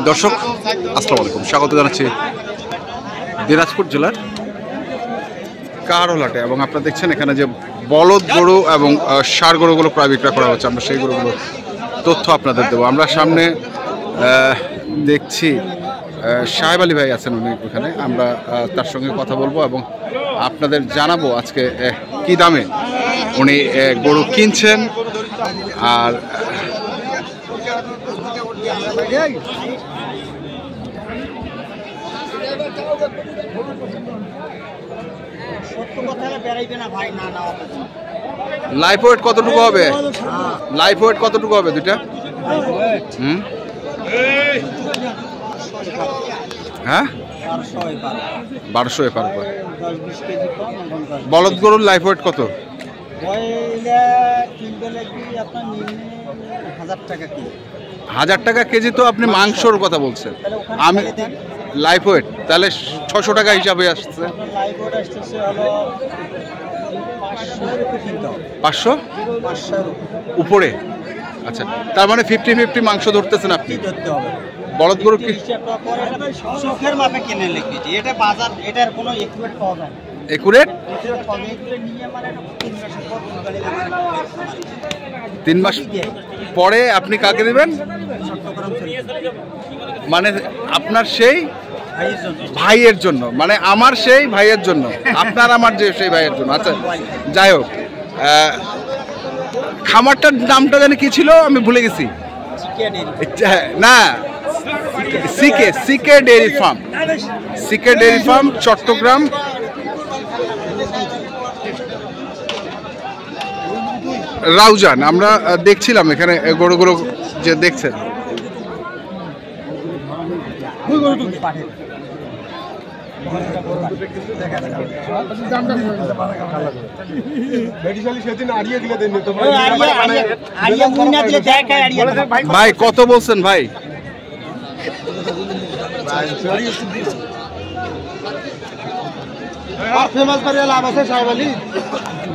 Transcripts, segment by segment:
দর্শক আসসালামু আলাইকুম, স্বাগত জানাচ্ছি দিনাজপুর জেলার কারোল হাটে। এবং আপনারা দেখছেন এখানে যে বলদ গরু এবং ষাঁড় গরুগুলো প্রায় বিক্রয় করা হচ্ছে। আমরা সেই গরুগুলো তথ্য আপনাদের দেবো। আমরা সামনে দেখছি সাহেব আলী ভাই আছেন, উনি ওখানে। আমরা তার সঙ্গে কথা বলবো এবং আপনাদের জানাবো আজকে কি দামে উনি গরু কিনছেন। আর লাইফ ওয়েট কতটুকু হবে? লাইফ ওয়েট কতটুকু হবে দুইটা? হ্যাঁ, 1200 এপার। বলদ গরুর লাইফ ওয়েট কত? 1000 টাকা কেজি। তো আপনি মাংসর কথা বলছেন, আমি লাইফ ওয়েট তাহলে 600 টাকা হিসাবে আসছে। 500 উপরে? আচ্ছা, তার মানে 50-50 মাংস ধরতেছেন আপনি। বলদ গরু কি চোখের মাপে কিনে লিখেছি, এটা বাজার, এটার কোনো একুরেট পাওয়া যায় না। একুরেট? 3 মাস পরে আপনি কাকে দিবেন? মানে আপনার সেই ভাইয়ের জন্য, মানে আমার সেই ভাইয়ের জন্য, আপনার আমার যে সেই ভাইয়ের জন্য। আচ্ছা, যাই হোক, খামারটার নামটা জানি কি ছিল, আমি ভুলে গেছি। না, CK dairy farm. CK dairy farm, Chattogram. Raozan. আমরা দেখছিলাম এখানে গরুগুলো যে দেখছেন, ভাই কত বলছেন ভাই?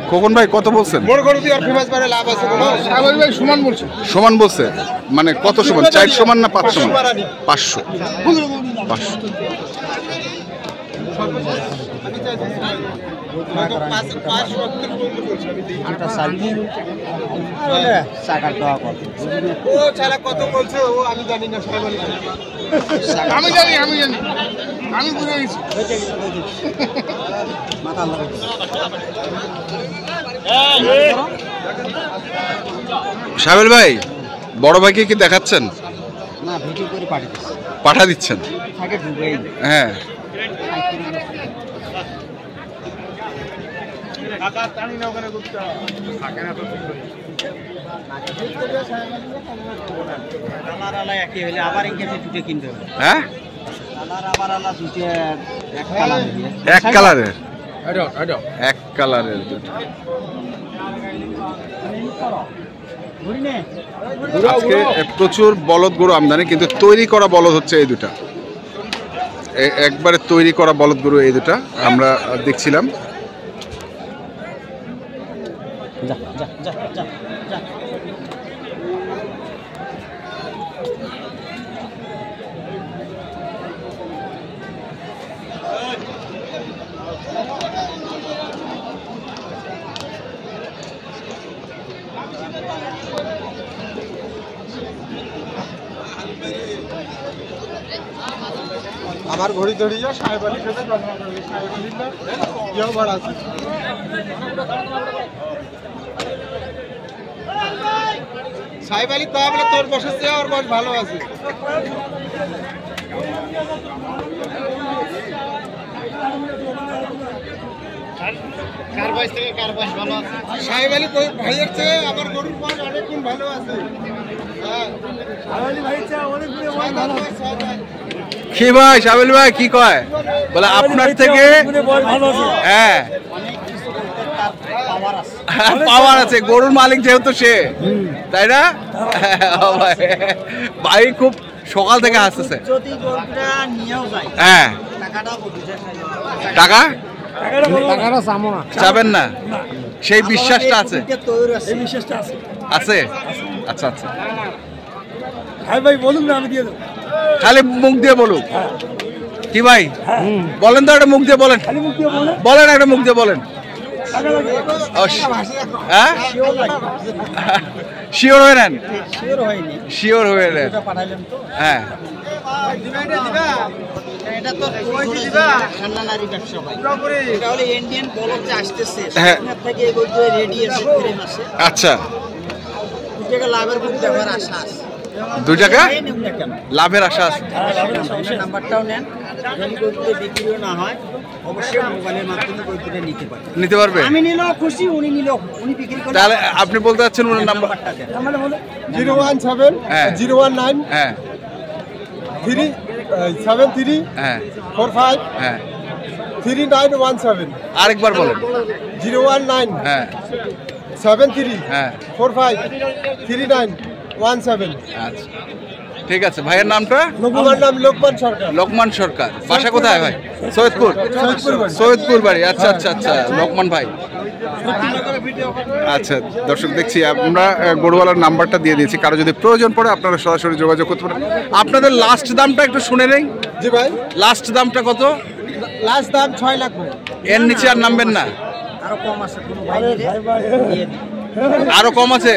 খোকন ভাই কত বলছেন? সমান বলছে, মানে কত সমান? 4 সমান না 5 সমান? 500। আমি বুঝে গেছি। সাহেব ভাই, বড় ভাইকে কি দেখাচ্ছেন? না, ভিডিও করে পাঠা দিচ্ছেন? হ্যাঁ। হ্যাঁ, এক কালারের। আজকে প্রচুর বলদ গরু আমদানি, কিন্তু তৈরি করা বলদ হচ্ছে এই দুটা। একবারে তৈরি করা বলদ গরু এই দুটা আমরা দেখছিলাম। আমার ঘড়ি ধরি যা সাহেব আলী খেতে ভাড়া আছে। সাহেব আলী তা বলে তোর বসেছে, ওর বস ভালো আছে। সাহেব আলী ভাইয়ের চেয়ে আমার গরুর বস অনেক গুণ ভালো আছে। কি ভাই সাহেব ভাই কি কয়? বলে আপনার থেকে হ্যাঁ পাওয়ার আছে, গরুর মালিক যেহেতু সে, তাই না? ভাই খুব সকাল থেকে হাসতেছে। হ্যাঁ, টাকা যাবেন না, সেই বিশ্বাসটা আছে আছে। আচ্ছা আচ্ছা, ভাই বলুন না, আমি দিয়ে দেবো। খালি মুখ দিয়ে বলুন কি ভাই? বলেন তো একটা মুখ দিয়ে বলেন, বলেন একটা মুখ দিয়ে বলেন। হ্যাঁ শিওর হয়ে নেন, শিওর হয়ে নেন। হ্যাঁ এটা তো খান্নানারি ব্যবসা ভাই। এটা হলো ইন্ডিয়ান বলদ যে আসতেছে হ্যাঁ। সেখান থেকে এগুলো রেডি আছে ফ্রেম আছে। আচ্ছা, 2 টাকা লাভের খুব দেওয়ার আশা আছে। 2 টাকা এই নেন না কেন? লাভের আশা আছে। অবশ্যই নাম্বারটাও নেন, যদি গরুতে বিক্রিও না হয় অবশ্যই মোবাইলের মাধ্যমে গরুটা নিতে পারবেন। নিতে পারবে? আমি নিলেও খুশি, উনি নিলেও, উনি বিক্রি করলে তাহলে আপনি বলতে চাচ্ছেন ওনার নাম্বার? নাম্বারটা দেন। 017 হ্যাঁ। 019 হ্যাঁ 73 হ্যাঁ 45 হ্যাঁ 3917। আরেকবার বলেন। 019 হ্যাঁ 73 হ্যাঁ 45 3917। আচ্ছা ঠিক আছে। ভাইয়ের নামটা? আমার নাম লোকমান সরকার। লোকমান সরকার। বাসা কোথায় ভাই? সৈয়দপুর। সৈয়দপুর বাড়ি। আচ্ছা আচ্ছা আচ্ছা, লোকমান ভাই। আচ্ছা দর্শক, দেখছি আমরা গরুওয়ালার নাম্বারটা দিয়ে দিয়েছি, কারো যদি প্রয়োজন পড়ে আপনারা সরাসরি যোগাযোগ করতে পারেন। আপনাদের লাস্ট দামটা একটু শুনে নেই। জি ভাই, লাস্ট দামটা কত? লাস্ট দাম 6 লাখ ভাই। এর নিচে আর নামবেন না? আরো কম আছে কোনো ভাই নিলে দিয়ে দিন। আরো কম আছে?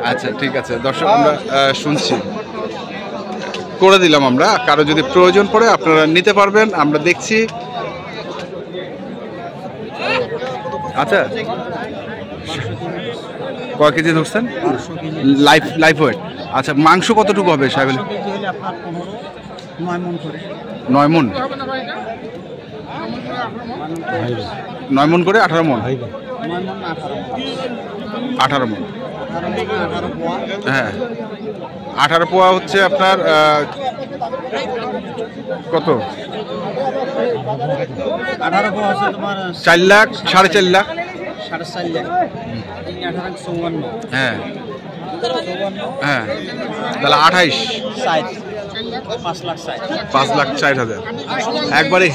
আচ্ছা ঠিক আছে দর্শক, আমরা শুনছি, করে দিলাম আমরা। কারো যদি প্রয়োজন পড়ে আপনারা নিতে পারবেন, আমরা দেখছি। আচ্ছা কয় কেজি ধরছেন? Live weight. আচ্ছা মাংস কতটুকু হবে সাহেব? কেজি হলে আপনার 9 মণ করে। 9 মণ? 9 মণ করে 18 মণ? 9 মণ না 18 18 মণ। মণ। 18 পোয়া। হ্যাঁ 18 পোয়া হচ্ছে আপনার কত? 18 পোয়া আছে তোমার 4 লাখ, 4.5 লাখ। 4.5 লাখ। 18 54। হ্যাঁ 54 হ্যাঁ, তাহলে 28। 60 5 লাখ 60। 5,60,000 একবারে।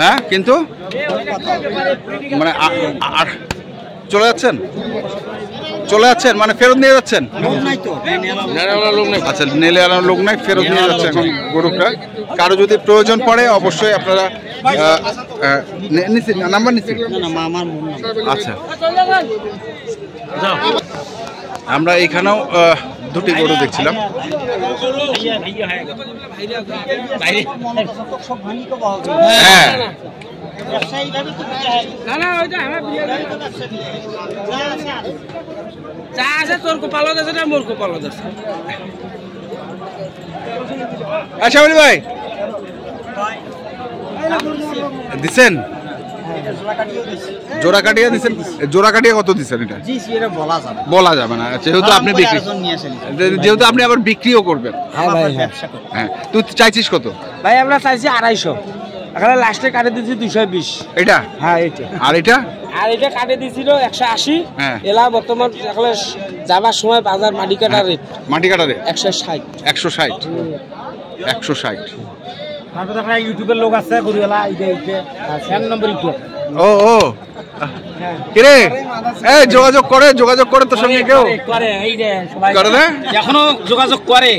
হ্যাঁ কিন্তু মানে চলে যাচ্ছেন, চলে যাচ্ছেন মানে ফেরত নিয়ে যাচ্ছেন? লোক নাই তো, আচ্ছা নেলে আনার লোক নাই, ফেরত নিয়ে যাচ্ছে এখন গরুটা। কারো যদি প্রয়োজন পড়ে অবশ্যই আপনারা নাম্বার নিচ্ছি। না না আমার মন না। আচ্ছা আমরা এখানেও দুটি গরু দেখছিলাম। সব ভাঙি তো পাওয়া হ্যাঁ ব্যবসায়ী ভাবে তো না না ওইটা আমার যা আছে তোর কপালত আছে না মোর কপালত আছে। আচ্ছা বলি ভাই দিছেন? জোড়া কাটিয়ে দিছেন? জোড়া কাটিয়ে কত দিছেন এটা? জি এটা বলা যাবে, বলা যাবে না, যেহেতু আপনি বিক্রি, যেহেতু আপনি আবার বিক্রিও করবেন। হ্যাঁ ভাই ব্যবসা করি। হ্যাঁ তুই চাইছিস কত? ভাই আমরা চাইছি 250, এখানে লাস্টে কাটে দিয়েছি 220। এটা? হ্যাঁ এইটা। আর এটা? আর এটা কাটে দিয়েছিল 180। হ্যাঁ এলা বর্তমান এখন যাবার সময় বাজার মাটি কাটা রেট, মাটি কাটা রেট 160। 160 160। তারপরে আপনার ইউটিউবের লোক আছে গরুওয়ালা, এইটা 1 নম্বর ইউটিউব। ও ও কিরে এই যোগাযোগ করে তোর সঙ্গে কেউ করে, এই যে সবাই করে না? এখনো যোগাযোগ করে।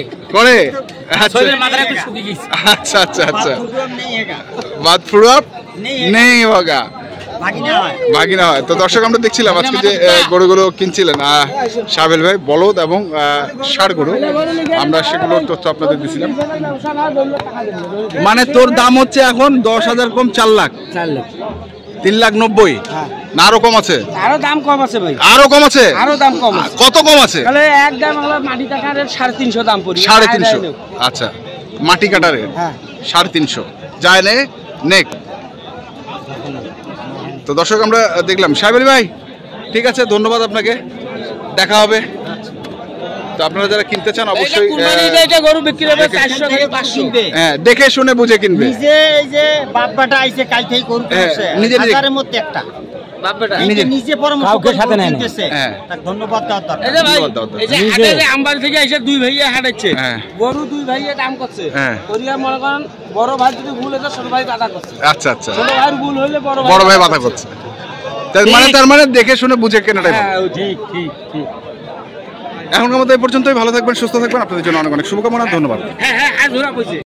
আচ্ছা শরীরের মাথাটা একটু শুকিয়ে গেছে। আচ্ছা আচ্ছা আচ্ছা, नहीं है বাদ ফুড় আপ नहीं নেই হোগা, बाकी ना है। বাকি না হয়। তো দর্শক আমরা দেখছিলাম আজকে যে গরুগুলো কিনছিলেন সাবেল ভাই, বলদ এবং ষাঁড় গরু, আমরা সেগুলোর তথ্য আপনাদের দিছিলাম। মানে তোর দাম হচ্ছে এখন 10,000 কম 4 লাখ, 4 লাখ 3,90,000 না আরো কম আছে? আরো দাম কম আছে ভাই, আরো কম আছে? আরো দাম কম আছে। কত কম আছে? তাহলে একদম হলো মাটি কাটার 350 দাম পড়ি। 350। আচ্ছা মাটি কাটারের হ্যাঁ 350 যায় নে নেক। তো দর্শক আমরা দেখলাম সাহেব আলী ভাই, ঠিক আছে ধন্যবাদ আপনাকে, দেখা হবে। তো আপনারা যারা কিনতে চান অবশ্যই এটা গরু বিক্রি হবে 400 থেকে 500। হ্যাঁ দেখে শুনে বুঝে কিনবে। নিজে এই যে বাপ বাটা আইছে কাল থেকে গরু কিনছে, নিজে নিজে। হাজারের মধ্যে একটা নিজে নিজে পরামর্শ কাউকে সাথে নেয় না। কিনতেছে, হ্যাঁ। তার ধন্যবাদ দেওয়ার দরকার। এই যে ভাই, ধন্যবাদ দাও, এই যে হাটে যে আমবাড়ি থেকে এসে দুই ভাইয়া হাঁটাচ্ছে, হ্যাঁ। গরু দুই ভাইয়া দাম করছে, হ্যাঁ। করিয়া মনে করেন বড় ভাই যদি ভুল হতো ছোট ভাই বাধা করছে, আচ্ছা আচ্ছা, ছোট ভাইয়ের ভুল হইলে বড় ভাই বাধা করছে। তার মানে দেখে শুনে বুঝে কেনাটাই ভালো। হ্যাঁ, ঠিক ঠিক ঠিক। এখনকার মতো এই পর্যন্তই। ভালো থাকবেন, সুস্থ থাকবেন। আপনাদের জন্য অনেক অনেক শুভকামনা। ধন্যবাদ। হ্যাঁ হ্যাঁ, আর ধরা পড়ছে।